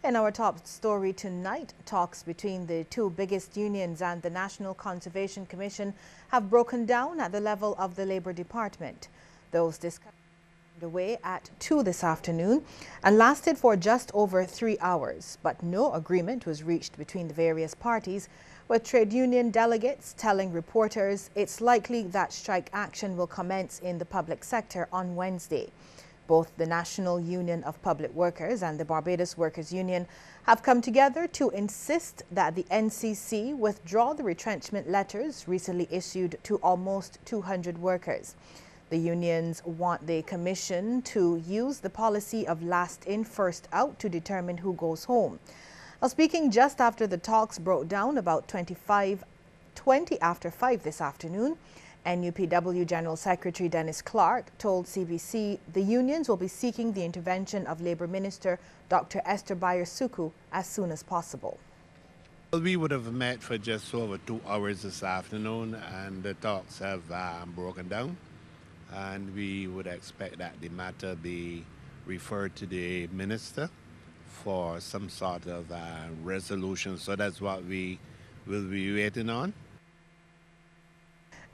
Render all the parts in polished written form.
In our top story tonight, talks between the two biggest unions and the National Conservation Commission have broken down at the level of the Labour Department. Those discussions were underway at 2 this afternoon and lasted for just over 3 hours, but no agreement was reached between the various parties, with trade union delegates telling reporters it's likely that strike action will commence in the public sector on Wednesday. Both the National Union of Public Workers and the Barbados Workers Union have come together to insist that the NCC withdraw the retrenchment letters recently issued to almost 200 workers. The unions want the Commission to use the policy of last in, first out to determine who goes home. Now, speaking just after the talks broke down about 20 after 5 this afternoon, NUPW General Secretary Dennis Clark told CBC the unions will be seeking the intervention of Labour Minister Dr. Esther Bayer-Suku as soon as possible. Well, we would have met for just over 2 hours this afternoon, and the talks have broken down, and we would expect that the matter be referred to the Minister for some sort of resolution. So that's what we will be waiting on.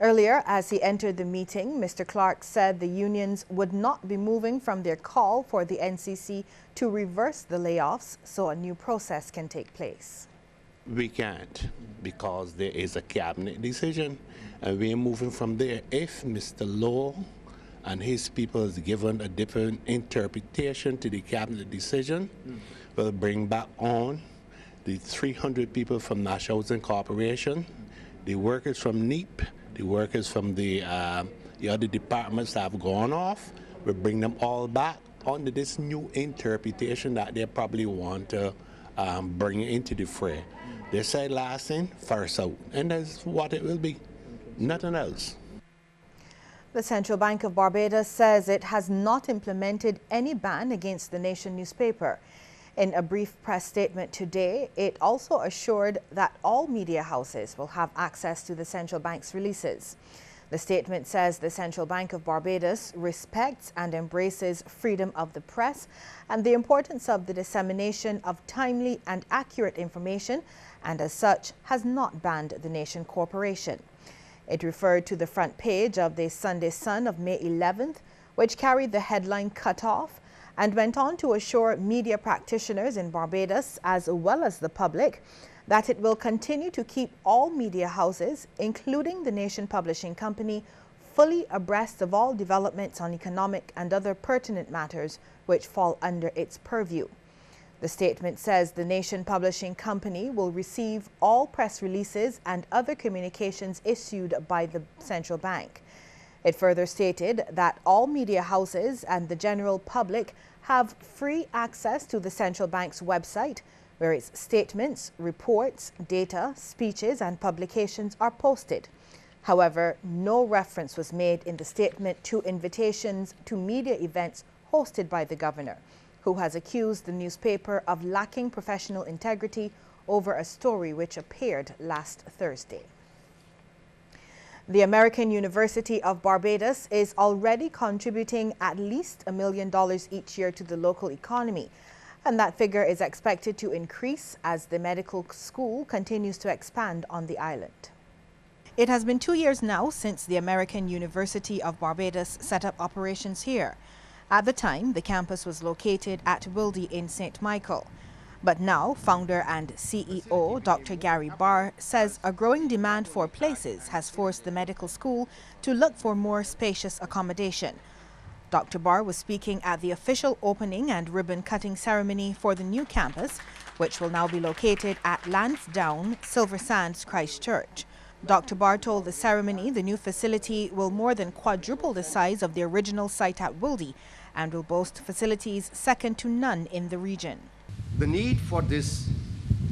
Earlier, as he entered the meeting, Mr. Clark said the unions would not be moving from their call for the NCC to reverse the layoffs so a new process can take place. We can't, because there is a cabinet decision, and we're moving from there. If Mr. Law and his people has given a different interpretation to the cabinet decision, we'll bring back on the 300 people from National Housing Corporation, the workers from NEEP, the workers from the other departments that have gone off. We'll bring them all back under this new interpretation that they probably want to bring into the fray. They say last in, first out, and that's what it will be, nothing else. The Central Bank of Barbados says it has not implemented any ban against the Nation newspaper. In a brief press statement today, it also assured that all media houses will have access to the central bank's releases. The statement says the Central Bank of Barbados respects and embraces freedom of the press and the importance of the dissemination of timely and accurate information, and as such has not banned the Nation Corporation. It referred to the front page of the Sunday Sun of May 11th, which carried the headline "Cut Off," and went on to assure media practitioners in Barbados, as well as the public, that it will continue to keep all media houses, including the Nation Publishing Company, fully abreast of all developments on economic and other pertinent matters which fall under its purview. The statement says the Nation Publishing Company will receive all press releases and other communications issued by the central bank. It further stated that all media houses and the general public have free access to the central bank's website, where its statements, reports, data, speeches and publications are posted. However, no reference was made in the statement to invitations to media events hosted by the governor, who has accused the newspaper of lacking professional integrity over a story which appeared last Thursday. The American University of Barbados is already contributing at least $1 million each year to the local economy, and that figure is expected to increase as the medical school continues to expand on the island. It has been 2 years now since the American University of Barbados set up operations here. At the time, the campus was located at Wilde in St. Michael. But now, founder and CEO Dr. Gary Barr says a growing demand for places has forced the medical school to look for more spacious accommodation. Dr. Barr was speaking at the official opening and ribbon-cutting ceremony for the new campus, which will now be located at Lansdowne, Silver Sands, Christchurch. Dr. Barr told the ceremony the new facility will more than quadruple the size of the original site at Wilde and will boast facilities second to none in the region. The need for this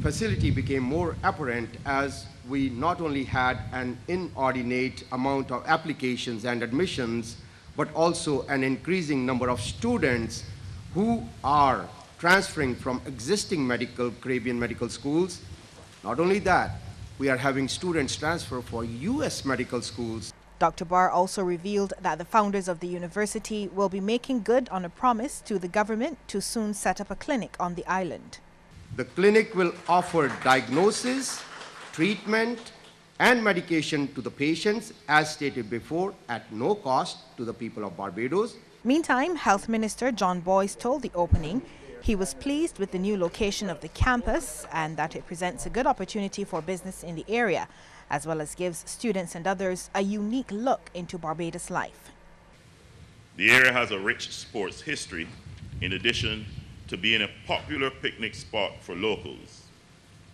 facility became more apparent as we not only had an inordinate amount of applications and admissions, but also an increasing number of students who are transferring from existing Caribbean medical schools. Not only that, we are having students transfer for U.S. medical schools. Dr. Barr also revealed that the founders of the university will be making good on a promise to the government to soon set up a clinic on the island. The clinic will offer diagnosis, treatment, and medication to the patients, as stated before, at no cost to the people of Barbados. Meantime, Health Minister John Boyce told the opening he was pleased with the new location of the campus and that it presents a good opportunity for business in the area, as well as gives students and others a unique look into Barbados life. The area has a rich sports history, in addition to being a popular picnic spot for locals.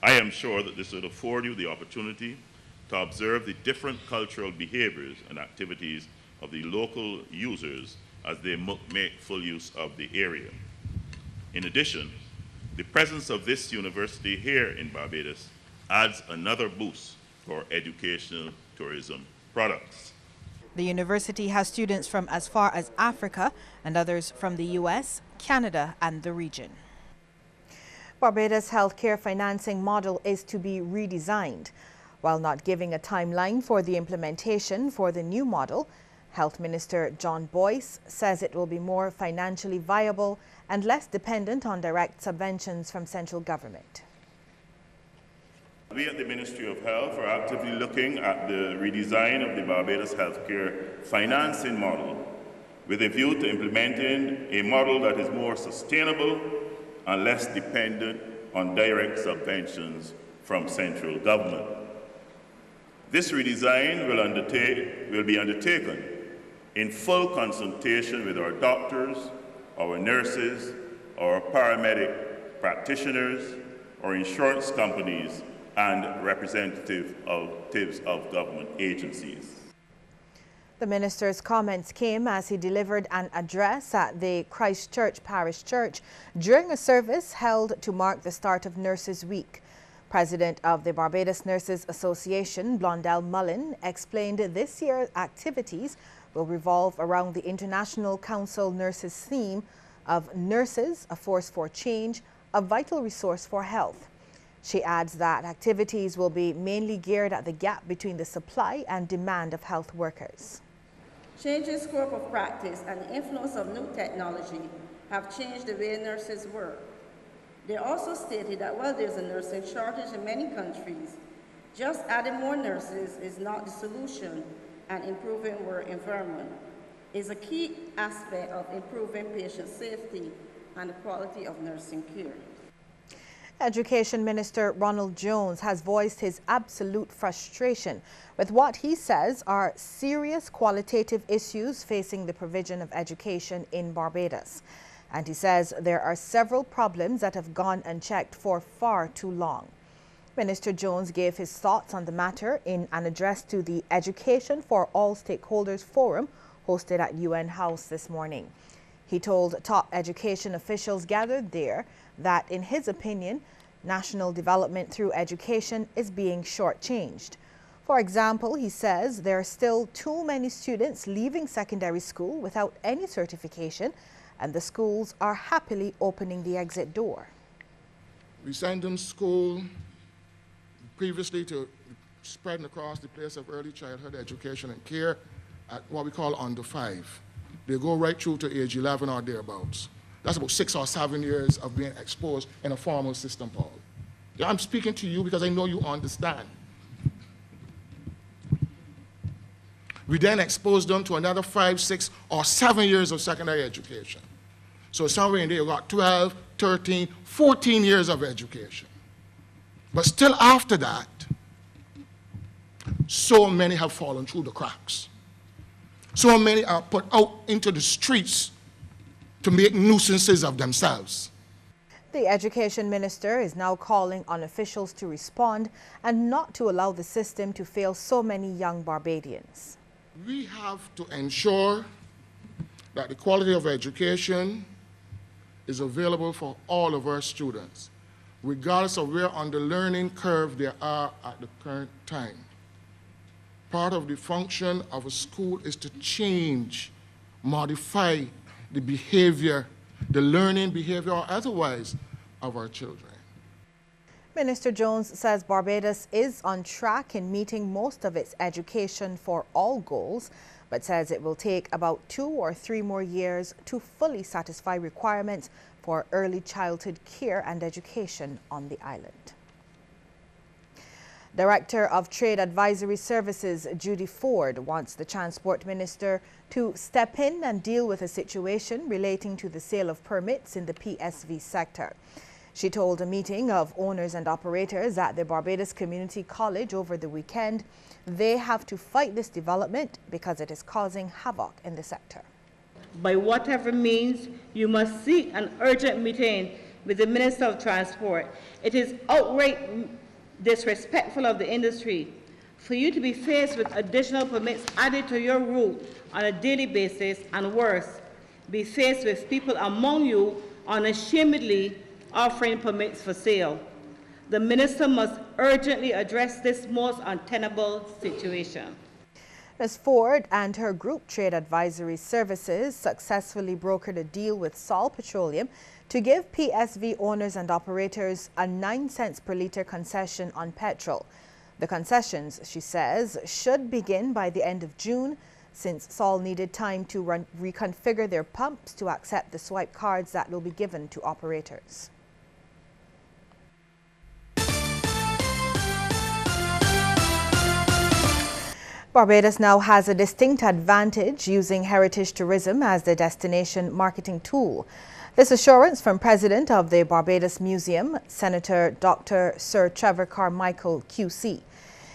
I am sure that this will afford you the opportunity to observe the different cultural behaviors and activities of the local users as they make full use of the area. In addition, the presence of this university here in Barbados adds another boost for educational tourism products. The university has students from as far as Africa and others from the US, Canada, and the region. Barbados' healthcare financing model is to be redesigned. While not giving a timeline for the implementation for the new model, Health Minister John Boyce says it will be more financially viable and less dependent on direct subventions from central government. We at the Ministry of Health are actively looking at the redesign of the Barbados healthcare financing model with a view to implementing a model that is more sustainable and less dependent on direct subventions from central government. This redesign will be undertaken in full consultation with our doctors, our nurses, our paramedic practitioners, our insurance companies, and representatives of government agencies. The minister's comments came as he delivered an address at the Christchurch Parish Church during a service held to mark the start of Nurses Week. President of the Barbados Nurses Association, Blondell Mullen, explained this year's activities will revolve around the International Council Nurses theme of Nurses, a Force for Change, a Vital Resource for Health. She adds that activities will be mainly geared at the gap between the supply and demand of health workers. Changing scope of practice and the influence of new technology have changed the way nurses work. They also stated that while there's a nursing shortage in many countries, just adding more nurses is not the solution, and improving work environment is a key aspect of improving patient safety and the quality of nursing care. Education Minister Ronald Jones has voiced his absolute frustration with what he says are serious qualitative issues facing the provision of education in Barbados. And he says there are several problems that have gone unchecked for far too long. Minister Jones gave his thoughts on the matter in an address to the Education for All Stakeholders Forum hosted at UN House this morning. He told top education officials gathered there that, in his opinion, national development through education is being shortchanged. For example, he says there are still too many students leaving secondary school without any certification, and the schools are happily opening the exit door. We send them to school previously to spreading across the place of early childhood education and care at what we call under 5. They go right through to age 11 or thereabouts. That's about 6 or 7 years of being exposed in a formal system, Paul. Yeah, I'm speaking to you because I know you understand. We then expose them to another 5, 6, or 7 years of secondary education. So somewhere in there you got 12, 13, 14 years of education. But still after that, so many have fallen through the cracks. So many are put out into the streets to make nuisances of themselves. The Education Minister is now calling on officials to respond and not to allow the system to fail so many young Barbadians. We have to ensure that the quality of education is available for all of our students, regardless of where on the learning curve they are at the current time. Part of the function of a school is to change, modify the behavior, the learning behavior or otherwise of our children. Minister Jones says Barbados is on track in meeting most of its education for all goals, but says it will take about 2 or 3 more years to fully satisfy requirements for early childhood care and education on the island. Director of Trade Advisory Services Judy Ford wants the Transport Minister to step in and deal with a situation relating to the sale of permits in the PSV sector. She told a meeting of owners and operators at the Barbados Community College over the weekend they have to fight this development because it is causing havoc in the sector. By whatever means, you must seek an urgent meeting with the Minister of Transport. It is outright disrespectful of the industry for you to be faced with additional permits added to your route on a daily basis, and worse, be faced with people among you unashamedly offering permits for sale. The Minister must urgently address this most untenable situation. Ms. Ford and her group Trade Advisory Services successfully brokered a deal with Sol Petroleum to give PSV owners and operators a 9 cents per litre concession on petrol. The concessions, she says, should begin by the end of June, since Sol needed time to reconfigure their pumps to accept the swipe cards that will be given to operators. Barbados now has a distinct advantage using heritage tourism as the destination marketing tool. This assurance from President of the Barbados Museum, Senator Dr. Sir Trevor Carmichael, QC.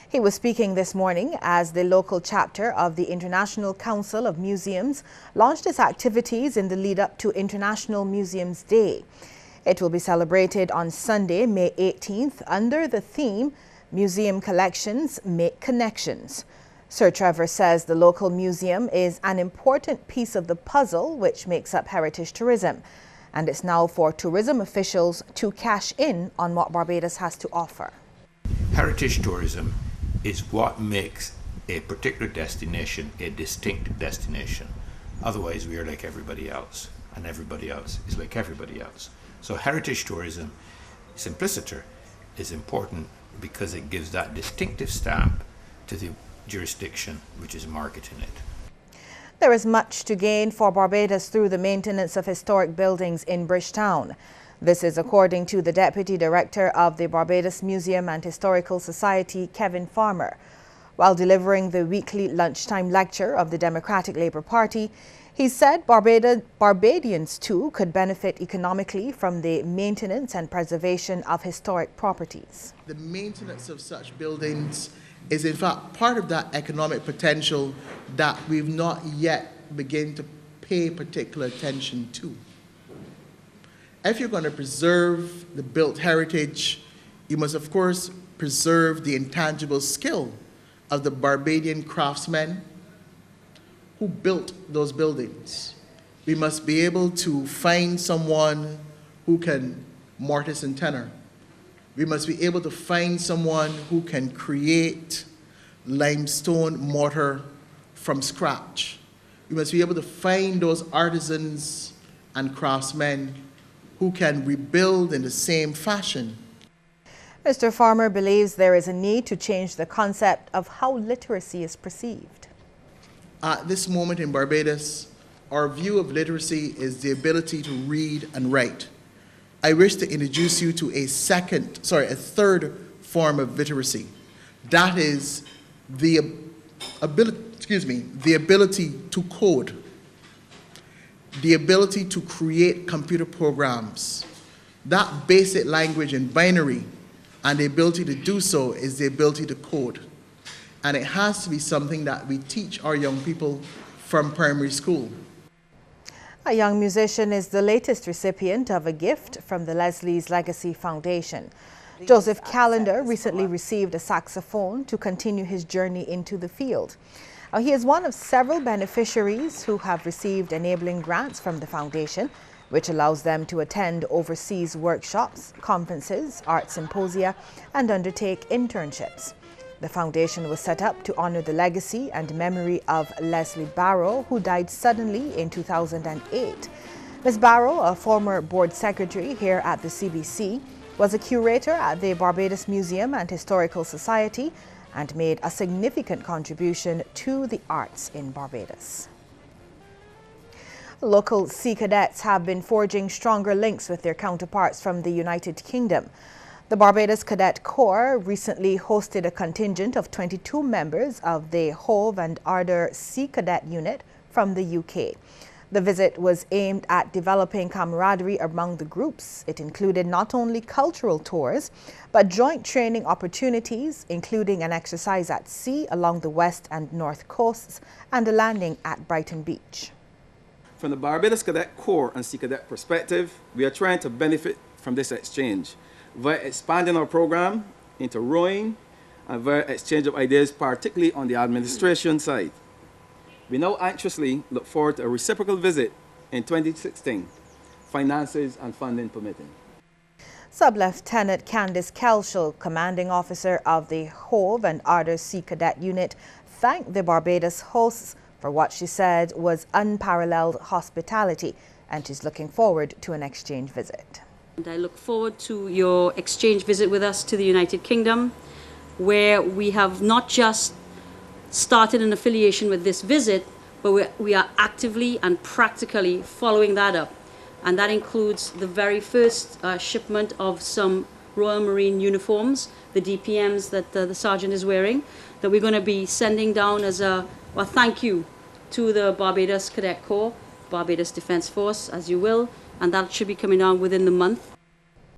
He was speaking this morning as the local chapter of the International Council of Museums launched its activities in the lead-up to International Museums Day. It will be celebrated on Sunday, May 18th, under the theme, Museum Collections Make Connections. Sir Trevor says the local museum is an important piece of the puzzle which makes up heritage tourism, and it's now for tourism officials to cash in on what Barbados has to offer. Heritage tourism is what makes a particular destination a distinct destination. Otherwise, we are like everybody else, and everybody else is like everybody else. So heritage tourism, simpliciter, is important because it gives that distinctive stamp to the jurisdiction which is marketing it. There is much to gain for Barbados through the maintenance of historic buildings in Bridgetown. This is according to the Deputy Director of the Barbados Museum and Historical Society, Kevin Farmer. While delivering the weekly lunchtime lecture of the Democratic Labour Party, he said Barbadians too could benefit economically from the maintenance and preservation of historic properties. The maintenance of such buildings is in fact part of that economic potential that we've not yet begun to pay particular attention to. If you're going to preserve the built heritage, you must of course preserve the intangible skill of the Barbadian craftsmen who built those buildings. We must be able to find someone who can mortise and tenon. We must be able to find someone who can create limestone mortar from scratch. We must be able to find those artisans and craftsmen who can rebuild in the same fashion. Mr. Farmer believes there is a need to change the concept of how literacy is perceived. At this moment in Barbados, our view of literacy is the ability to read and write. I wish to introduce you to a third form of literacy. That is the ability to code, the ability to create computer programs. That basic language in binary and the ability to do so is the ability to code. And it has to be something that we teach our young people from primary school. A young musician is the latest recipient of a gift from the Leslie's Legacy Foundation. Joseph Callender recently received a saxophone to continue his journey into the field. He is one of several beneficiaries who have received enabling grants from the foundation, which allows them to attend overseas workshops, conferences, art symposia, and undertake internships. The foundation was set up to honor the legacy and memory of Leslie Barrow, who died suddenly in 2008. Ms. Barrow, a former board secretary here at the CBC, was a curator at the Barbados Museum and Historical Society and made a significant contribution to the arts in Barbados. Local Sea Cadets have been forging stronger links with their counterparts from the United Kingdom. The Barbados Cadet Corps recently hosted a contingent of 22 members of the Hove and Ardor Sea Cadet Unit from the UK. The visit was aimed at developing camaraderie among the groups. It included not only cultural tours, but joint training opportunities, including an exercise at sea along the west and north coasts and a landing at Brighton Beach. From the Barbados Cadet Corps and Sea Cadet perspective, we are trying to benefit from this exchange via expanding our program into rowing and via exchange of ideas, particularly on the administration side. We now anxiously look forward to a reciprocal visit in 2016, finances and funding permitting. Sub-Lieutenant Candice Kelshel, commanding officer of the Hove and Ardor Sea Cadet Unit, thanked the Barbados hosts for what she said was unparalleled hospitality, and she's looking forward to an exchange visit. And I look forward to your exchange visit with us to the United Kingdom, where we have not just started an affiliation with this visit, but we are actively and practically following that up. And that includes the very first shipment of some Royal Marine uniforms, the DPMs that the Sergeant is wearing, that we're going to be sending down as a thank you to the Barbados Cadet Corps, Barbados Defence Force, as you will, and that should be coming down within the month.